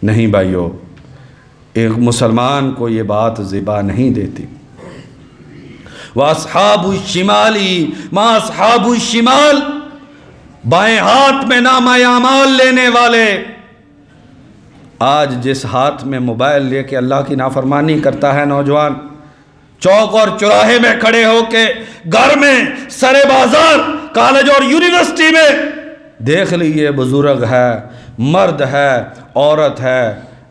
نہیں بھائیو، ایک مسلمان کو یہ بات زبا نہیں دیتی۔ وَأَصْحَابُ الشِّمَالِ مَا أَصْحَابُ الشِّمَالِ، بائیں ہاتھ میں نامہ اعمال لینے والے۔ آج جس ہاتھ میں موبائل لے کے اللہ کی نافرمانی کرتا ہے نوجوان، چوک اور چوراہے میں کھڑے ہو کے، گھر میں، سرے بازار، کالج اور یونیورسٹی میں، دیکھ لیجئے بزرگ ہے، مرد ہے، عورت ہے۔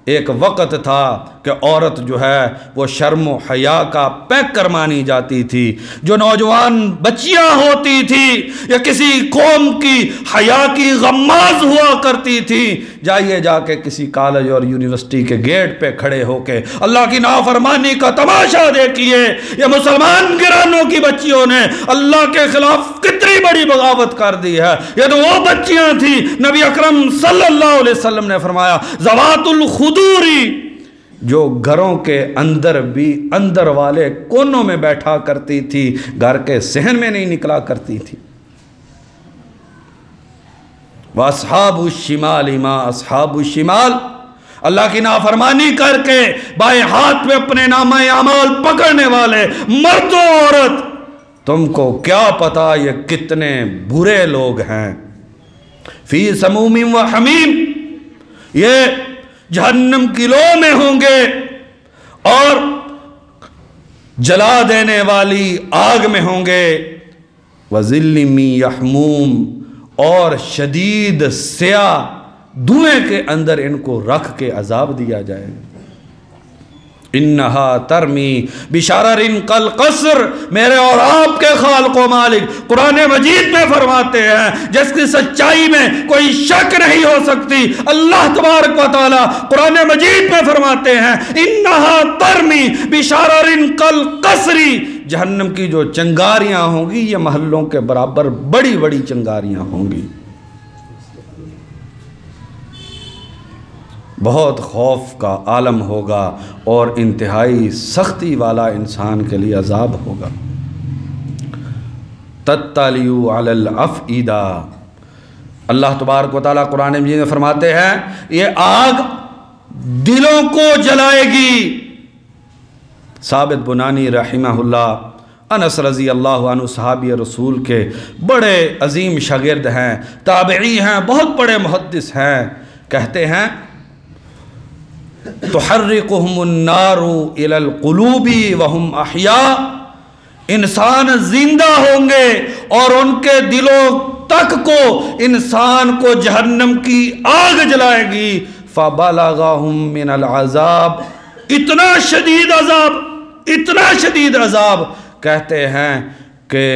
ایک وقت تھا کہ عورت جو ہے وہ شرم و حیا کا پیکر مانی جاتی تھی۔ جو نوجوان بچیاں ہوتی تھی یا کسی قوم کی حیا کی غماز ہوا کرتی تھی، جائیے جا کے کسی کالج اور یونیورسٹی کے گیٹ پہ کھڑے ہو کے اللہ کی نافرمانی کا تماشا دیکھیے۔ یہ مسلمان گرانوں کی بچیوں نے اللہ کے خلاف کتنی بڑی بغاوت کر دی ہے۔ یہ تو وہ بچیاں تھیں، نبی اکرم صلی اللہ علیہ وسلم نے فرمایا ذوات الخدوری، جو گھروں کے اندر بھی اندر والے کونوں میں بیٹھا کرتی تھی، گھر کے صحن میں نہیں نکلا کرتی تھی۔ وَأَصْحَابُ الشِّمَالِ مَا أَصْحَابُ الشِّمَالِ، اللہ کی نافرمانی کر کے بائیں ہاتھ میں اپنے نامہ اعمال پکڑنے والے مرد و عورت، تم کو کیا پتا یہ کتنے برے لوگ ہیں۔ فی سموم و حمیم، یہ جہنم کی لو میں ہوں گے اور جلا دینے والی آگ میں ہوں گے۔ وَظِلٍّ مِّن یحموم، اور شدید سیاہ دھوئیں کے اندر ان کو رکھ کے عذاب دیا جائے گا۔ انہا ترمی بشرر کالقصر، میرے اور آپ کے خالق و مالک قرآن مجید میں فرماتے ہیں، جس کی سچائی میں کوئی شک نہیں ہو سکتی، اللہ تبارک و تعالی قرآن مجید میں فرماتے ہیں انہا ترمی بشرر کالقصر، جہنم کی جو چنگاریاں ہوں گی یہ محلوں کے برابر بڑی بڑی چنگاریاں ہوں گی۔ بہت خوف کا عالم ہوگا اور انتہائی سختی والا انسان کے لیے عذاب ہوگا۔ تَطَّلِعُ عَلَى الْأَفْئِدَةِ، اللہ تبارک و تعالیٰ قرآن مجید میں فرماتے ہیں یہ آگ دلوں کو جلائے گی۔ ثابت بنانی رحمہ اللہ، انس رضی اللہ عنہ صحابی رسول کے بڑے عظیم شاگرد ہیں، تابعی ہیں، بہت بڑے محدث ہیں، کہتے ہیں تحرقهم النار الى القلوب وهم احیاء، انسان زندہ ہوں گے اور ان کے دلوں تک کو انسان کو جہنم کی آگ جلائے گی۔ فبلغهم من العذاب، اتنا شدید عذاب، اتنا شدید عذاب، کہتے ہیں کہ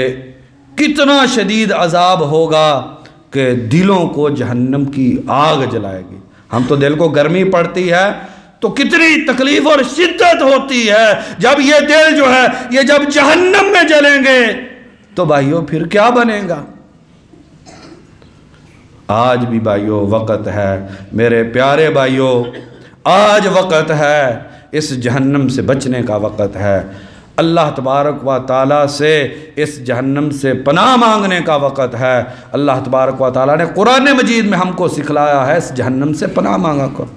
کتنا شدید عذاب ہوگا کہ دلوں کو جہنم کی آگ جلائے گی۔ ہم تو دل کو گرمی پڑتی ہے تو کتنی تکلیف اور شدت ہوتی ہے، جب یہ دل جو ہے یہ جب جہنم میں جلیں گے تو بھائیو پھر کیا بنے گا۔ آج بھی بھائیو وقت ہے، میرے پیارے بھائیو، آج وقت ہے، اس جہنم سے بچنے کا وقت ہے۔ اللہ تبارک و تعالیٰ سے اس جہنم سے پناہ مانگنے کا وقت ہے۔ اللہ تبارک و تعالیٰ نے قرآن مجید میں ہم کو سکھلایا ہے اس جہنم سے پناہ مانگا کرو۔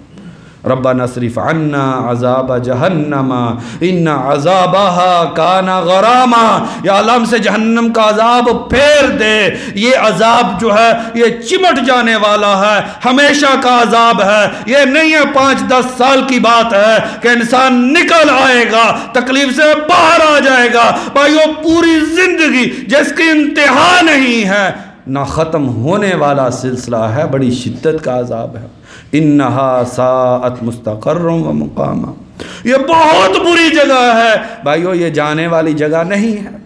ربنا اصرف عنا عذاب جہنم ان عذابها کان غراما، یا اللہ ہم سے جہنم کا عذاب پھیر دے، یہ عذاب جو ہے یہ چمٹ جانے والا ہے، ہمیشہ کا عذاب ہے، یہ نہیں ہے 5-10 سال کی بات ہے کہ انسان نکل آئے گا، تکلیف سے باہر آ جائے گا۔ بھائیو پوری زندگی جس کی انتہا نہیں ہے، نہ ختم ہونے والا سلسلہ ہے، بڑی شدت کا عذاب ہے۔ انہا ساعت مستقر و مقاما، یہ بہت بری جگہ ہے بھائیو، یہ جانے والی جگہ نہیں ہے۔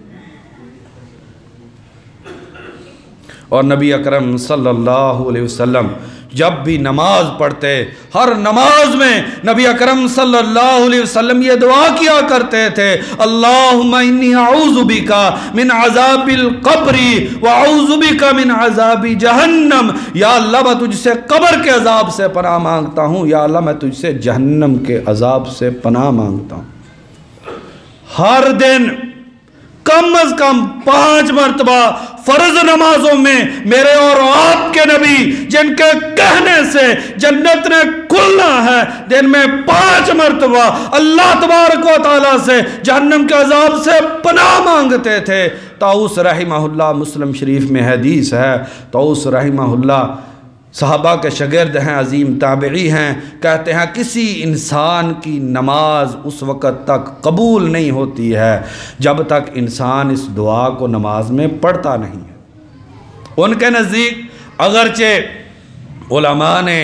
اور نبی اکرم صلی اللہ علیہ وسلم جب بھی نماز پڑھتے، ہر نماز میں نبی اکرم صلی اللہ علیہ وسلم یہ دعا کیا کرتے تھے، اللہم انی اعوذ بک من عذاب القبر واعوذ بک من عذاب جہنم، یا اللہ میں تجھ سے قبر کے عذاب سے پناہ مانگتا ہوں، یا اللہ میں تجھ سے جہنم کے عذاب سے پناہ مانگتا ہوں۔ ہر دن کم از کم 5 مرتبہ فرض نمازوں میں میرے اور آپ کے نبی جن کے کہنے سے جنت نے کھلنا ہے دن میں 5 مرتبہ اللہ تبارک و تعالیٰ سے جہنم کے عذاب سے پناہ مانگتے تھے۔ طاؤس رحمہ اللہ، مسلم شریف میں حدیث ہے، طاؤس رحمہ اللہ صحابہ کے شاگرد ہیں، عظیم تابعی ہیں، کہتے ہیں کسی انسان کی نماز اس وقت تک قبول نہیں ہوتی ہے جب تک انسان اس دعا کو نماز میں پڑھتا نہیں ہے۔ ان کے نزدیک اگرچہ علماء نے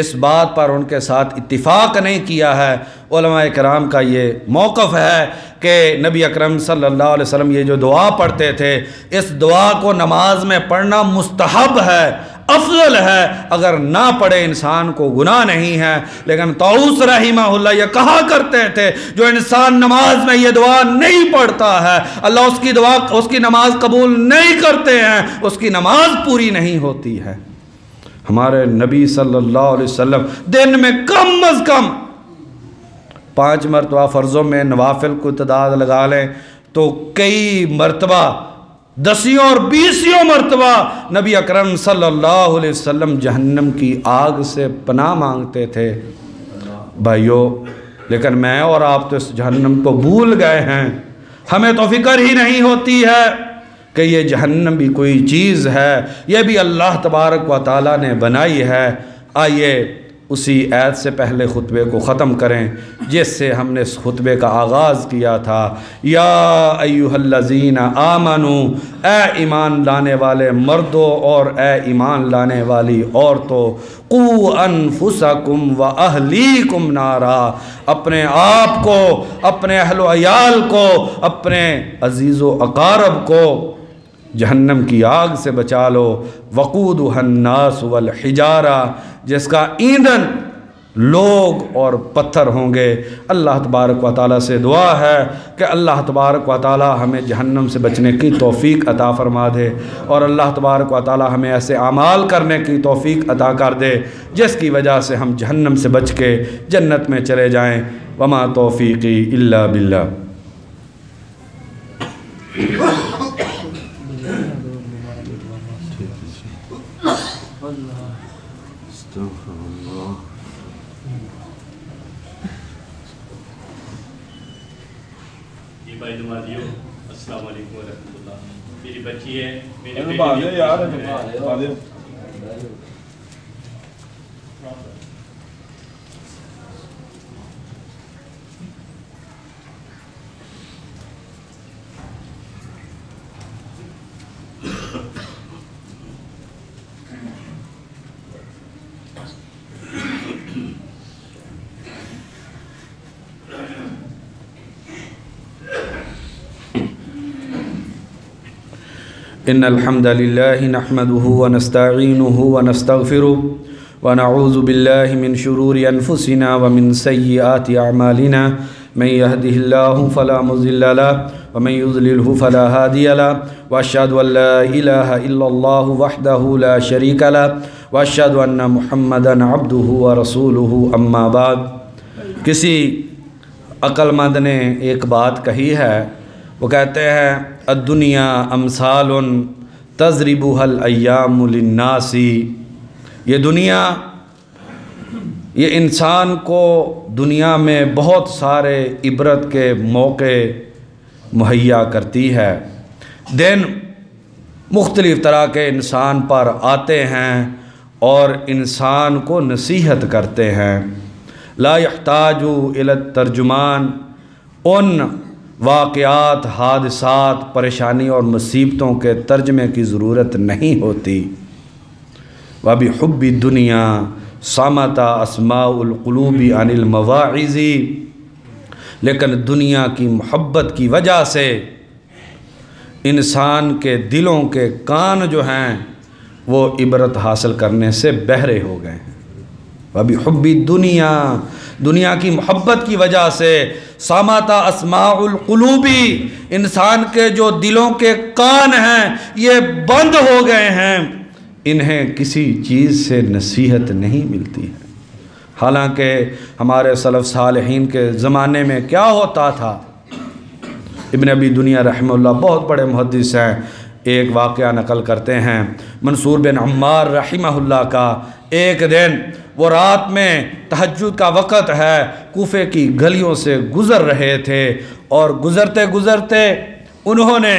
اس بات پر ان کے ساتھ اتفاق نہیں کیا ہے، علماء کرام کا یہ موقف ہے کہ نبی اکرم صلی اللہ علیہ وسلم یہ جو دعا پڑھتے تھے، اس دعا کو نماز میں پڑھنا مستحب ہے، افضل ہے، اگر نہ پڑھے انسان کو گناہ نہیں ہے۔ لیکن طاؤس رحمہ اللہ یہ کہا کرتے تھے جو انسان نماز میں یہ دعا نہیں پڑھتا ہے اللہ اس کی نماز قبول نہیں کرتے ہیں، اس کی نماز پوری نہیں ہوتی ہے۔ ہمارے نبی صلی اللہ علیہ وسلم دن میں کم از کم 5 مرتبہ فرضوں میں نوافل کو تعداد لگا لیں تو کئی مرتبہ 10 اور 20 مرتبہ نبی اکرم صلی اللہ علیہ وسلم جہنم کی آگ سے پناہ مانگتے تھے۔ بھائیو، لیکن میں اور آپ تو اس جہنم کو بھول گئے ہیں، ہمیں تو فکر ہی نہیں ہوتی ہے کہ یہ جہنم بھی کوئی چیز ہے، یہ بھی اللہ تبارک و تعالیٰ نے بنائی ہے۔ آئیے اسی آیت سے پہلے خطبے کو ختم کریں جس سے ہم نے اس خطبے کا آغاز کیا تھا۔ یا ایھا الذین آمنوا، اے ایمان لانے والے مردوں اور اے ایمان لانے والی عورتوں، قوا انفسکم و اہلیکم نارا، اپنے آپ کو، اپنے اہل و عیال کو، اپنے عزیز و اقارب کو جہنم کی آگ سے بچا لو۔ وقودھا الناس والحجارہ، جس کا ایندھن لوگ اور پتھر ہوں گے۔ اللہ تبارک و تعالیٰ سے دعا ہے کہ اللہ تبارک و تعالیٰ ہمیں جہنم سے بچنے کی توفیق عطا فرما دے، اور اللہ تبارک و تعالیٰ ہمیں ایسے اعمال کرنے کی توفیق عطا کر دے جس کی وجہ سے ہم جہنم سے بچ کے جنت میں چلے جائیں۔ وما توفیقی الا باللہ۔ بھائی نمازیوں، السلام علیکم ورحمۃ اللہ۔ میری بچی ہے، ان الحمد للہ نحمده ونستعینه ونستغفره ونعوذ باللہ من شرور انفسنا ومن سیئات اعمالنا، من يهده الله فلا مضل له ومن يضلله فلا هادي له، واشهد ان لا اله الا الله وحده لا شريك له، واشهد ان محمدا عبده ورسوله، اما بعد۔ کسی عقل مند نے ایک بات کہی ہے، وہ کہتے ہیں الدنیا امثال تضربها الایام للناس، یہ دنیا، یہ انسان کو دنیا میں بہت سارے عبرت کے موقع مہیا کرتی ہے۔ دن مختلف طرح کے انسان پر آتے ہیں اور انسان کو نصیحت کرتے ہیں۔ لا یحتاج الی الترجمان، ان واقعات، حادثات، پریشانی اور مصیبتوں کے ترجمے کی ضرورت نہیں ہوتی۔ وَبِحُبِّ الدُّنْيَا صَمَتَ أَسْمَاءُ الْقُلُوبِ عَنِ الْمَوَاعِظِ، لیکن دنیا کی محبت کی وجہ سے انسان کے دلوں کے کان جو ہیں وہ عبرت حاصل کرنے سے بہرے ہو گئے ہیں۔ وَبِحُبِّ الدُّنْيَا، دنیا کی محبت کی وجہ سے صامت اسماع القلوب، انسان کے جو دلوں کے کان ہیں یہ بند ہو گئے ہیں، انہیں کسی چیز سے نصیحت نہیں ملتی ہے۔ حالانکہ ہمارے سلف صالحین کے زمانے میں کیا ہوتا تھا، ابن ابی دنیا رحمہ اللہ بہت بڑے محدث ہیں، ایک واقعہ نقل کرتے ہیں منصور بن عمار رحمہ اللہ کا۔ ایک دن وہ رات میں تہجد کا وقت ہے، کوفے کی گلیوں سے گزر رہے تھے، اور گزرتے گزرتے انہوں نے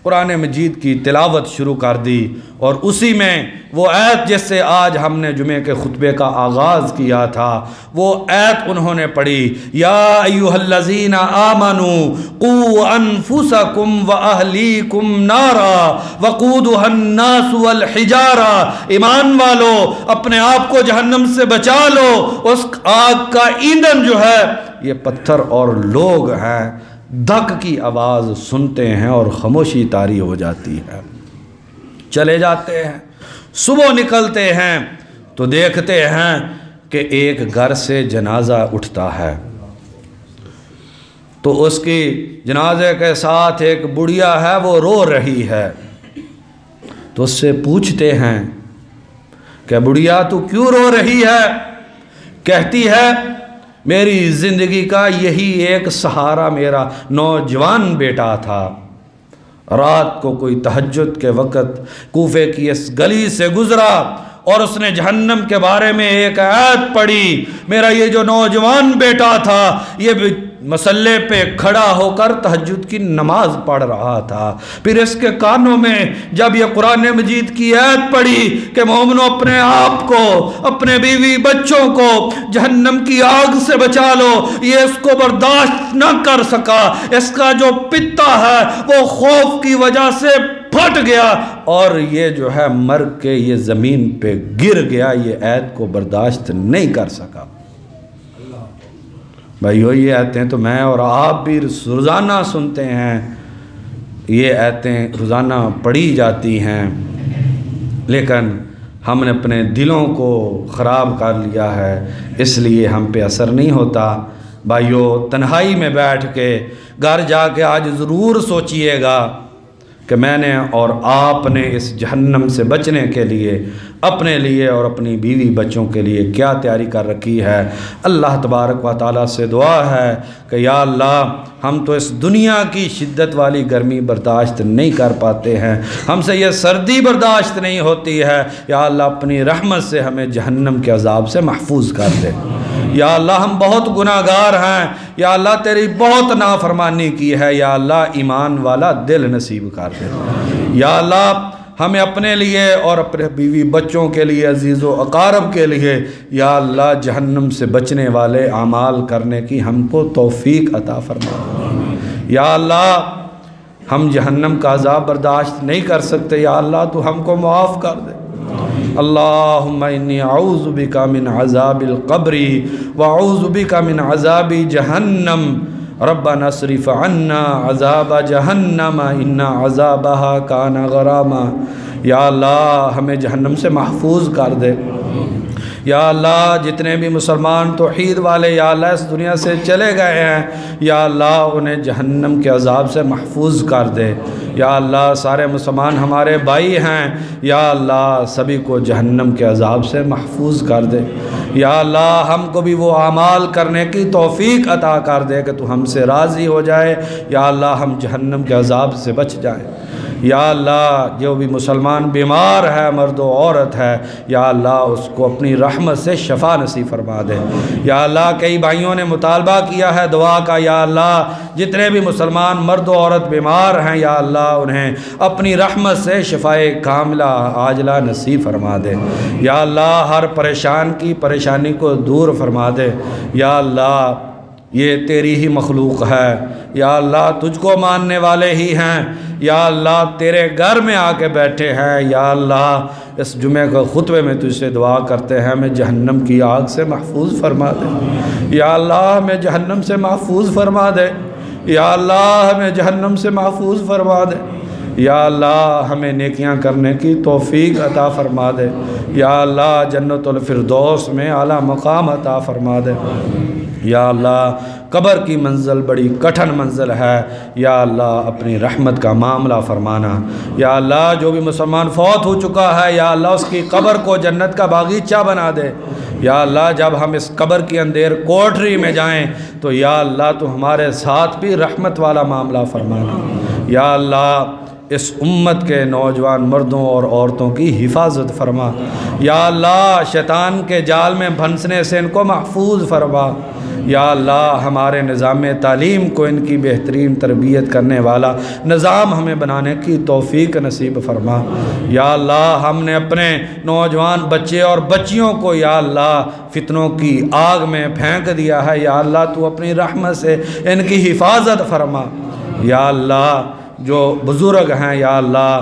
قرآن مجید کی تلاوت شروع کر دی، اور اسی میں وہ آیت جس سے آج ہم نے جمعہ کے خطبے کا آغاز کیا تھا، وہ آیت انہوں نے پڑھی، یا ایھا الذین آمنوا قوا انفسکم واہلیکم نارا وقودھا الناس والحجارہ، ایمان والو اپنے آپ کو جہنم سے بچا لو، اس آگ کا ایندھن جو ہے یہ پتھر اور لوگ ہیں۔ دھک کی آواز سنتے ہیں اور خاموشی طاری ہو جاتی ہے، چلے جاتے ہیں۔ صبح نکلتے ہیں تو دیکھتے ہیں کہ ایک گھر سے جنازہ اٹھتا ہے، تو اس کی جنازے کے ساتھ ایک بڑھیا ہے، وہ رو رہی ہے۔ تو اس سے پوچھتے ہیں کہ بڑھیا تو کیوں رو رہی ہے؟ کہتی ہے میری زندگی کا یہی ایک سہارا میرا نوجوان بیٹا تھا، رات کو کوئی تہجد کے وقت کوفے کی اس گلی سے گزرا اور اس نے جہنم کے بارے میں ایک آیت پڑھی، میرا یہ جو نوجوان بیٹا تھا یہ مسلے پہ کھڑا ہو کر تہجد کی نماز پڑھ رہا تھا، پھر اس کے کانوں میں جب یہ قرآن مجید کی آیت پڑھی کہ مومنو اپنے آپ کو، اپنے بیوی بچوں کو جہنم کی آگ سے بچا لو، یہ اس کو برداشت نہ کر سکا، اس کا جو پتا ہے وہ خوف کی وجہ سے پھٹ گیا اور یہ جو ہے مر کے یہ زمین پہ گر گیا، یہ آیت کو برداشت نہیں کر سکا۔ بھائیو یہ آیتیں تو میں اور آپ بھی روزانہ سنتے ہیں، یہ آیتیں روزانہ پڑھی جاتی ہیں، لیکن ہم نے اپنے دلوں کو خراب کر لیا ہے، اس لیے ہم پہ اثر نہیں ہوتا۔ بھائیو تنہائی میں بیٹھ کے گھر جا کے آج ضرور سوچئے گا کہ میں نے اور آپ نے اس جہنم سے بچنے کے لیے اپنے لیے اور اپنی بیوی بچوں کے لیے کیا تیاری کر رکھی ہے۔ اللہ تبارک و تعالیٰ سے دعا ہے کہ یا اللہ ہم تو اس دنیا کی شدت والی گرمی برداشت نہیں کر پاتے ہیں، ہم سے یہ سردی برداشت نہیں ہوتی ہے، یا اللہ اپنی رحمت سے ہمیں جہنم کے عذاب سے محفوظ کر دے۔ یا اللہ ہم بہت گناہ گار ہیں، یا اللہ تیری بہت نافرمانی کی ہے، یا اللہ ایمان والا دل نصیب کر دے۔ یا اللہ ہمیں اپنے لیے اور اپنے بیوی بچوں کے لیے، عزیز و اقارب کے لیے، یا اللہ جہنم سے بچنے والے اعمال کرنے کی ہم کو توفیق عطا فرما۔ یا اللہ ہم جہنم کا عذاب برداشت نہیں کر سکتے، یا اللہ تو ہم کو معاف کر دے۔ اللہم انی اعوذ بک من عذاب القبر واعوذ بک من عذاب جہنم، ربنا اصرف عنا عذاب جہنم ان عذابها کان غراما۔ یا اللہ ہمیں جہنم سے محفوظ کر دے۔ یا اللہ جتنے بھی مسلمان توحید والے یا اللہ اس دنیا سے چلے گئے ہیں، یا اللہ انہیں جہنم کے عذاب سے محفوظ کر دے۔ یا اللہ سارے مسلمان ہمارے بھائی ہیں، یا اللہ سبھی کو جہنم کے عذاب سے محفوظ کر دے۔ یا اللہ ہم کو بھی وہ اعمال کرنے کی توفیق عطا کر دے کہ تو ہم سے راضی ہو جائے، یا اللہ ہم جہنم کے عذاب سے بچ جائیں۔ یا اللہ جو بھی مسلمان بیمار ہے مرد و عورت ہے، یا اللہ اس کو اپنی رحمت سے شفا نصیب فرما دے۔ یا اللہ کئی بھائیوں نے مطالبہ کیا ہے دعا کا، یا اللہ جتنے بھی مسلمان مرد و عورت بیمار ہیں، یا اللہ انہیں اپنی رحمت سے شفائے کاملہ عاجلہ نصیب فرما دے۔ یا اللہ ہر پریشان کی پریشانی کو دور فرما دے۔ یا اللہ یہ تیری ہی مخلوق ہے، یا اللہ تجھ کو ماننے والے ہی ہیں، یا اللہ تیرے گھر میں آ کے بیٹھے ہیں، یا اللہ اس جمعہ کے خطبے میں تجھ سے دعا کرتے ہیں ہمیں جہنم کی آگ سے محفوظ فرما دے۔ یا اللہ ہمیں جہنم سے محفوظ فرما دے۔ یا اللہ ہمیں جہنم سے محفوظ فرما دے۔ یا اللہ ہمیں نیکیاں کرنے کی توفیق عطا فرما دے۔ یا اللہ جنت الفردوس میں اعلیٰ مقام عطا فرما دے۔ یا اللہ قبر کی منزل بڑی کٹھن منزل ہے، یا اللہ اپنی رحمت کا معاملہ فرمانا۔ یا اللہ جو بھی مسلمان فوت ہو چکا ہے، یا اللہ اس کی قبر کو جنت کا باغیچہ بنا دے۔ یا اللہ جب ہم اس قبر کی اندھیر کوٹری میں جائیں تو یا اللہ تو ہمارے ساتھ بھی رحمت والا معاملہ فرمانا۔ یا اللہ اس امت کے نوجوان مردوں اور عورتوں کی حفاظت فرما۔ یا اللہ شیطان کے جال میں پھنسنے سے ان کو محفوظ فرما۔ یا اللہ ہمارے نظام تعلیم کو ان کی بہترین تربیت کرنے والا نظام ہمیں بنانے کی توفیق نصیب فرما۔ یا اللہ ہم نے اپنے نوجوان بچے اور بچیوں کو یا اللہ فتنوں کی آگ میں پھینک دیا ہے، یا اللہ تو اپنی رحمت سے ان کی حفاظت فرما۔ یا اللہ جو بزرگ ہیں یا اللہ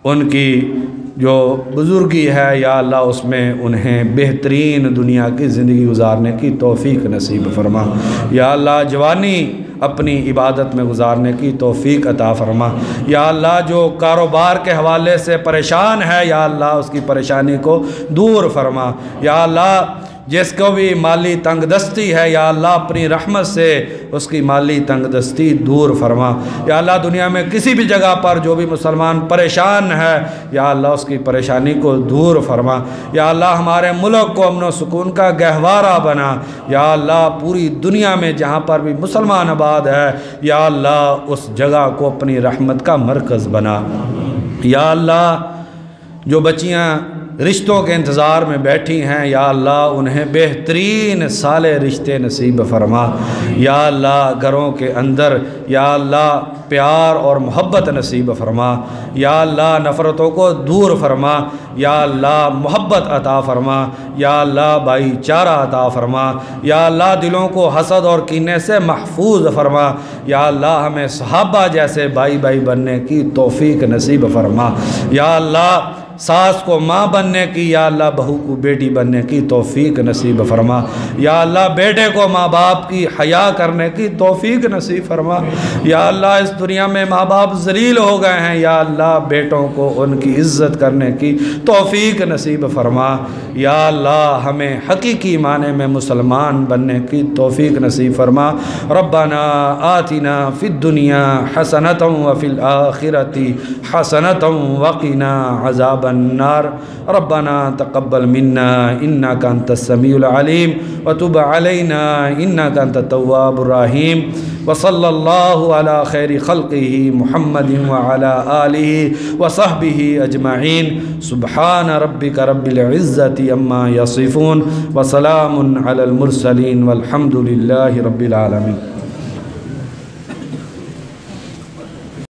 ان کی جو بزرگی ہے یا اللہ اس میں انہیں بہترین دنیا کی زندگی گزارنے کی توفیق نصیب فرما۔ یا اللہ جوانی اپنی عبادت میں گزارنے کی توفیق عطا فرما۔ یا اللہ جو کاروبار کے حوالے سے پریشان ہے یا اللہ اس کی پریشانی کو دور فرما۔ یا اللہ جس کو بھی مالی تنگ دستی ہے یا اللہ اپنی رحمت سے اس کی مالی تنگ دستی دور فرما۔ یا اللہ دنیا میں کسی بھی جگہ پر جو بھی مسلمان پریشان ہے یا اللہ اس کی پریشانی کو دور فرما۔ یا اللہ ہمارے ملک کو امن و سکون کا گہوارہ بنا۔ یا اللہ پوری دنیا میں جہاں پر بھی مسلمان آباد ہے یا اللہ اس جگہ کو اپنی رحمت کا مرکز بنا۔ یا اللہ جو بچیاں رشتوں کے انتظار میں بیٹھی ہیں یا اللہ انہیں بہترین صالح رشتے نصیب فرما۔ یا اللہ گھروں کے اندر یا اللہ پیار اور محبت نصیب فرما۔ یا اللہ نفرتوں کو دور فرما۔ یا اللہ محبت عطا فرما۔ یا اللہ بھائی چارہ عطا فرما۔ یا اللہ دلوں کو حسد اور کینے سے محفوظ فرما۔ یا اللہ ہمیں صحابہ جیسے بھائی بھائی بننے کی توفیق نصیب فرما۔ یا اللہ ساس کو ماں بننے کی یا اللہ بہو کو بیٹی بننے کی توفیق نصیب فرما۔ یا اللہ بیٹے کو ماں باپ کی حیا کرنے کی توفیق نصیب فرما۔ یا اللہ اس دنیا میں ماں باپ ذلیل ہو گئے ہیں یا اللہ بیٹوں کو ان کی عزت کرنے کی توفیق نصیب فرما۔ یا اللہ ہمیں حقیقی معنی میں مسلمان بننے کی توفیق نصیب فرما۔ ربنا آتنا فی الدنیا حسنۃ وفی الآخرۃ حسنۃ وقنا عذاب النار۔ ربنا تقبل منا انك انت السميع العليم وتب علينا انك انت التواب الرحيم وصلى الله على خير خلقه محمد وعلى آله وصحبه أجمعين سبحان ربك رب العزة عما يصفون وسلام على المرسلين والحمد لله رب العالمين۔